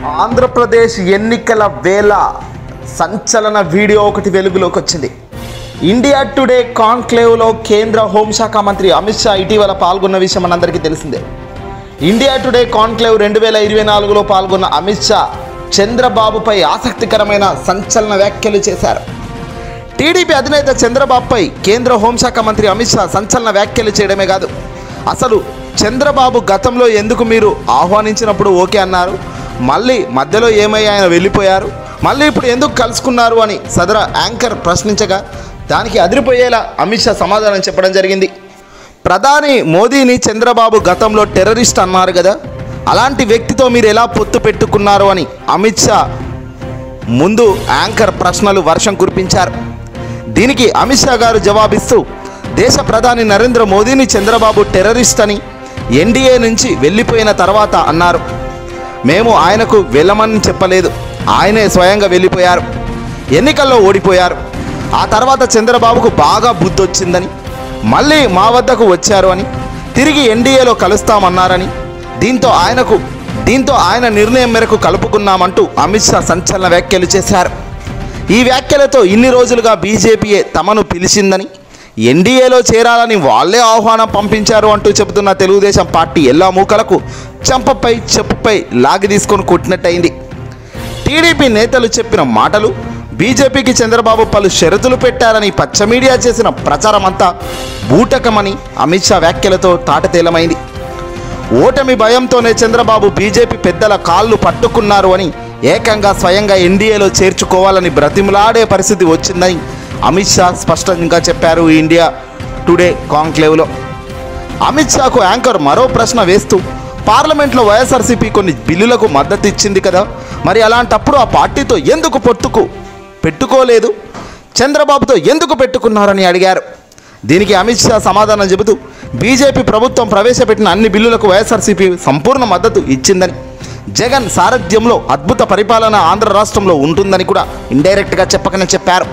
ఆంధ్రప్రదేశ్ ఎన్నికల వేళ సంచలన వీడియో ఒకటి వెలుగులోకి వచ్చింది. ఇండియా టుడే కాన్క్లేవ్లో కేంద్ర హోంశాఖ మంత్రి అమిత్ షా ఇటీవల పాల్గొన్న విషయం మనందరికీ తెలిసిందే. ఇండియా టుడే కాన్క్లేవ్ 2024లో పాల్గొన్న అమిత్ షా చంద్రబాబుపై ఆసక్తికరమైన సంచలన వ్యాఖ్యలు చేశారు. టీడీపీ అధినేత చంద్రబాబుపై కేంద్ర హోంశాఖ మంత్రి అమిత్ షా సంచలన వ్యాఖ్యలు చేయడమే కాదు, అసలు చంద్రబాబు గతంలో ఎందుకు మీరు ఆహ్వానించినప్పుడు ఓకే అన్నారు, మళ్ళీ మధ్యలో ఏమై ఆయన వెళ్ళిపోయారు, మళ్ళీ ఇప్పుడు ఎందుకు కలుసుకున్నారు అని సదర యాంకర్ ప్రశ్నించగా దానికి అదిరిపోయేలా అమిత్ షా సమాధానం చెప్పడం జరిగింది. ప్రధాని మోదీని చంద్రబాబు గతంలో టెర్రరిస్ట్ అన్నారు కదా, అలాంటి వ్యక్తితో మీరు ఎలా పొత్తు పెట్టుకున్నారు అని అమిత్ షా ముందు యాంకర్ ప్రశ్నలు వర్షం కురిపించారు. దీనికి అమిత్ షా గారు జవాబిస్తూ దేశ ప్రధాని నరేంద్ర మోదీని చంద్రబాబు టెర్రరిస్ట్ అని ఎన్డీఏ నుంచి వెళ్ళిపోయిన తర్వాత అన్నారు. మేము ఆయనకు వెళ్ళమని చెప్పలేదు, ఆయనే స్వయంగా వెళ్ళిపోయారు, ఎన్నికల్లో ఓడిపోయారు. ఆ తర్వాత చంద్రబాబుకు బాగా బుద్ధి వచ్చిందని మళ్ళీ మా వద్దకు వచ్చారు అని, తిరిగి ఎన్డీఏలో కలుస్తామన్నారని, దీంతో ఆయన నిర్ణయం మేరకు కలుపుకున్నామంటూ అమిత్ షా సంచలన వ్యాఖ్యలు చేశారు. ఈ వ్యాఖ్యలతో ఇన్ని రోజులుగా బీజేపీయే తమను పిలిచిందని, ఎన్డీఏలో చేరాలని వాళ్లే ఆహ్వానం పంపించారు అంటూ చెబుతున్న తెలుగుదేశం పార్టీ ఎల్లా మూకలకు చెంపపై చెప్పుపై లాగి తీసుకొని కొట్టినట్టయింది. టీడీపీ నేతలు చెప్పిన మాటలు, బీజేపీకి చంద్రబాబు పలు షరతులు పెట్టారని పచ్చ మీడియా చేసిన ప్రచారం అంతా బూటకమని అమిత్ షా వ్యాఖ్యలతో తాటతేలమైంది. ఓటమి భయంతోనే చంద్రబాబు బీజేపీ పెద్దల కాళ్ళు పట్టుకున్నారు అని, ఏకంగా స్వయంగా ఎన్డీఏలో చేర్చుకోవాలని బ్రతిమలాడే పరిస్థితి వచ్చిందని అమిత్ షా స్పష్టంగా చెప్పారు. ఇండియా టుడే కాన్క్లేవ్లో అమిత్ షాకు యాంకర్ మరో ప్రశ్న వేస్తూ, పార్లమెంట్లో వైఎస్ఆర్సీపీ కొన్ని బిల్లులకు మద్దతు ఇచ్చింది కదా, మరి అలాంటప్పుడు ఆ పార్టీతో ఎందుకు పెట్టుకోలేదు, చంద్రబాబుతో ఎందుకు పెట్టుకున్నారని అడిగారు. దీనికి అమిత్ షా సమాధానం చెబుతూ, బీజేపీ ప్రభుత్వం ప్రవేశపెట్టిన అన్ని బిల్లులకు వైఎస్ఆర్సీపీ సంపూర్ణ మద్దతు ఇచ్చిందని, జగన్ సారథ్యంలో అద్భుత పరిపాలన ఆంధ్ర రాష్ట్రంలో ఉంటుందని కూడా ఇండైరెక్ట్గా చెప్పకనే చెప్పారు.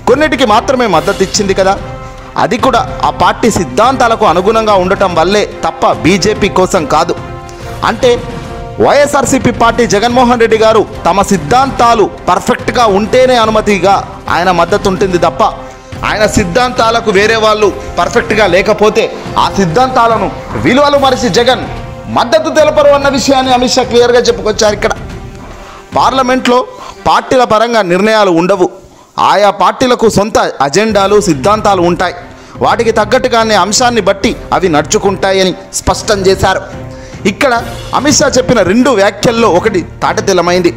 కొన్నిటికి మాత్రమే మద్దతు ఇచ్చింది కదా, అది కూడా ఆ పార్టీ సిద్ధాంతాలకు అనుగుణంగా ఉండటం వల్లే తప్ప బీజేపీ కోసం కాదు. అంటే వైఎస్ఆర్సీపీ పార్టీ జగన్మోహన్ రెడ్డి గారు తమ సిద్ధాంతాలు పర్ఫెక్ట్గా ఉంటేనే అనుమతిగా ఆయన మద్దతు ఉంటుంది తప్ప, ఆయన సిద్ధాంతాలకు వేరే వాళ్ళు పర్ఫెక్ట్గా లేకపోతే ఆ సిద్ధాంతాలను విలువలు మరిచి జగన్ మద్దతు తెలపరు అన్న విషయాన్ని అమిత్ షా క్లియర్గా చెప్పుకొచ్చారు. ఇక్కడ పార్లమెంట్లో పార్టీల పరంగా నిర్ణయాలు ఉండవు, ఆయా పార్టీలకు సొంత అజెండాలు సిద్ధాంతాలు ఉంటాయి, వాటికి తగ్గట్టుగానే అంశాన్ని బట్టి అవి నడుచుకుంటాయని స్పష్టం చేశారు. ఇక్కడ అమిత్ షా చెప్పిన రెండు వ్యాఖ్యల్లో ఒకటి తాటతెల్లమైంది.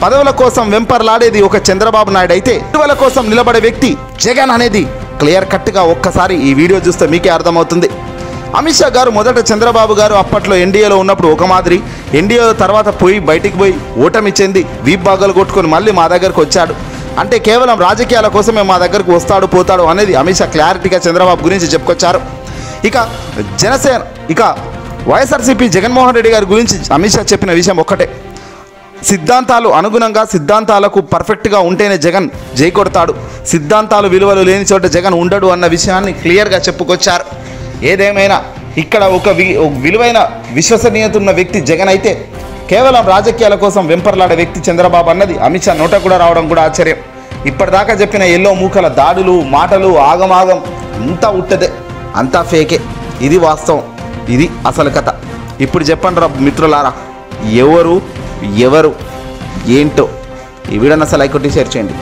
పదవుల కోసం వెంపర్లాడేది ఒక చంద్రబాబు నాయుడు అయితే, విలువల కోసం నిలబడే వ్యక్తి జగన్ అనేది క్లియర్ కట్గా ఒక్కసారి ఈ వీడియో చూస్తే మీకే అర్థమవుతుంది. అమిత్ షా గారు మొదట చంద్రబాబు గారు అప్పట్లో ఎన్డీఏలో ఉన్నప్పుడు ఒక మాదిరి, ఎన్డీఏ తర్వాత బయటికి పోయి ఓటమి చెంది వీప్ బాగాలు కొట్టుకొని మళ్ళీ మా దగ్గరకు వచ్చాడు అంటే కేవలం రాజకీయాల కోసమే మా దగ్గరకు వస్తాడు పోతాడు అనేది అమిత్ షా క్లారిటీగా చంద్రబాబు గురించి చెప్పుకొచ్చారు. ఇక వైఎస్ఆర్సీపీ జగన్మోహన్ రెడ్డి గారి గురించి అమిత్ షా చెప్పిన విషయం ఒక్కటే, సిద్ధాంతాలు అనుగుణంగా సిద్ధాంతాలకు పర్ఫెక్ట్గా ఉంటేనే జగన్ జై కొడతాడు, సిద్ధాంతాలు విలువలు లేని చోట జగన్ ఉండడు అన్న విషయాన్ని క్లియర్గా చెప్పుకొచ్చారు. ఏదేమైనా ఇక్కడ ఒక విలువైన విశ్వసనీయత ఉన్న వ్యక్తి జగన్ అయితే, కేవలం రాజకీయాల కోసం వెంపర్లాడే వ్యక్తి చంద్రబాబు అన్నది అమిత్ షా నోట కూడా రావడం కూడా ఆశ్చర్యం. ఇప్పటిదాకా చెప్పిన ఎల్లో మూకల దాడులు, మాటలు, ఆగమాగం అంతా ఉట్టదే, అంతా ఫేకే. ఇది వాస్తవం, ఇది అసలు కథ. ఇప్పుడు చెప్పండి రా మిత్రులారా, ఎవరు ఏంటో ఈ వీడియోని అసలు లైక్ కొట్టి షేర్ చేయండి.